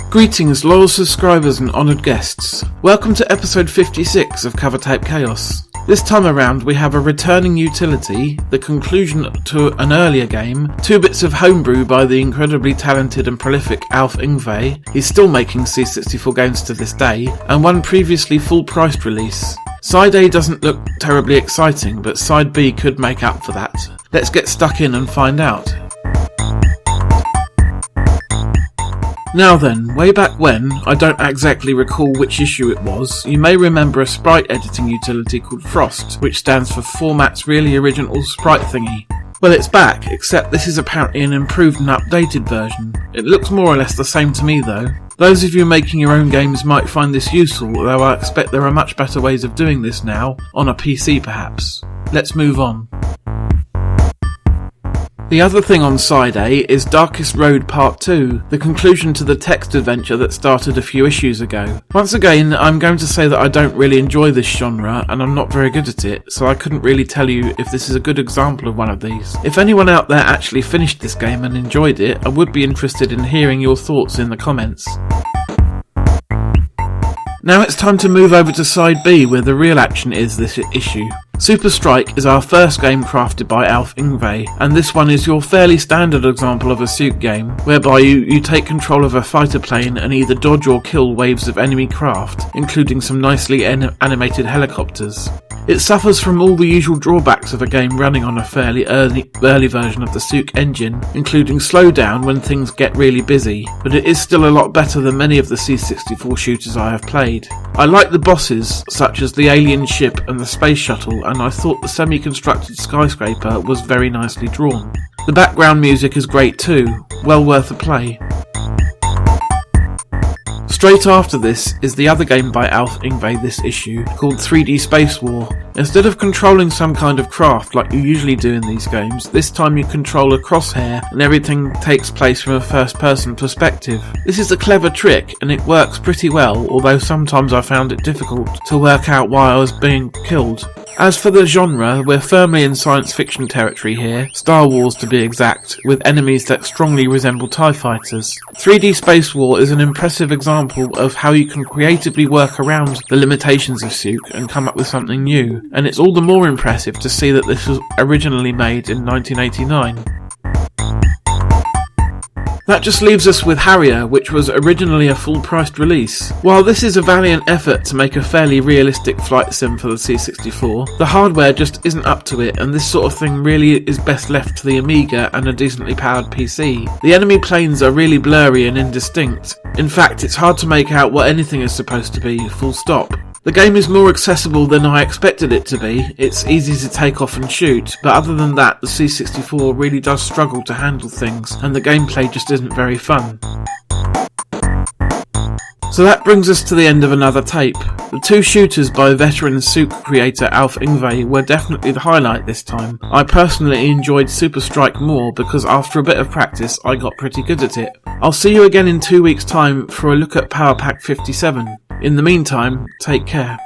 Greetings loyal subscribers and honoured guests. Welcome to episode 56 of Covertape Chaos. This time around we have a returning utility, the conclusion to an earlier game, 2 bits of homebrew by the incredibly talented and prolific Alf Yngve, he's still making C64 games to this day, and 1 previously full-priced release. Side A doesn't look terribly exciting, but Side B could make up for that. Let's get stuck in and find out. Now then, way back when, I don't exactly recall which issue it was, you may remember a sprite editing utility called Frost, which stands for Format's Really Original Sprite Thingy. Well, it's back, except this is apparently an improved and updated version. It looks more or less the same to me though. Those of you making your own games might find this useful, although I expect there are much better ways of doing this now, on a PC perhaps. Let's move on. The other thing on Side A is Darkest Road Part 2, the conclusion to the text adventure that started a few issues ago. Once again, I'm going to say that I don't really enjoy this genre, and I'm not very good at it, so I couldn't really tell you if this is a good example of one of these. If anyone out there actually finished this game and enjoyed it, I would be interested in hearing your thoughts in the comments. Now it's time to move over to Side B, where the real action is this issue. Super Strike is our first game crafted by Alf Yngve, and this one is your fairly standard example of a SEUCK game, whereby you take control of a fighter plane and either dodge or kill waves of enemy craft, including some nicely animated helicopters. It suffers from all the usual drawbacks of a game running on a fairly early version of the SEUCK engine, including slowdown when things get really busy, but it is still a lot better than many of the C64 shooters I have played. I like the bosses, such as the alien ship and the space shuttle, and I thought the semi-constructed skyscraper was very nicely drawn. The background music is great too, well worth a play. Straight after this is the other game by Alf Yngve this issue, called 3D Space War. Instead of controlling some kind of craft like you usually do in these games, this time you control a crosshair and everything takes place from a first-person perspective. This is a clever trick and it works pretty well, although sometimes I found it difficult to work out why I was being killed. As for the genre, we're firmly in science fiction territory here, Star Wars to be exact, with enemies that strongly resemble TIE fighters. 3D Space War is an impressive example of how you can creatively work around the limitations of SEUCK and come up with something new, and it's all the more impressive to see that this was originally made in 1989. That just leaves us with Harrier, which was originally a full-priced release. While this is a valiant effort to make a fairly realistic flight sim for the C64, the hardware just isn't up to it, and this sort of thing really is best left to the Amiga and a decently powered PC. The enemy planes are really blurry and indistinct. In fact, it's hard to make out what anything is supposed to be, full stop. The game is more accessible than I expected it to be. It's easy to take off and shoot, but other than that, the C64 really does struggle to handle things, and the gameplay just isn't very fun. So that brings us to the end of another tape. The 2 shooters by veteran SEUCK creator Alf Yngve were definitely the highlight this time. I personally enjoyed Super Strike more because after a bit of practice I got pretty good at it. I'll see you again in 2 weeks' time for a look at Power Pack 57. In the meantime, take care.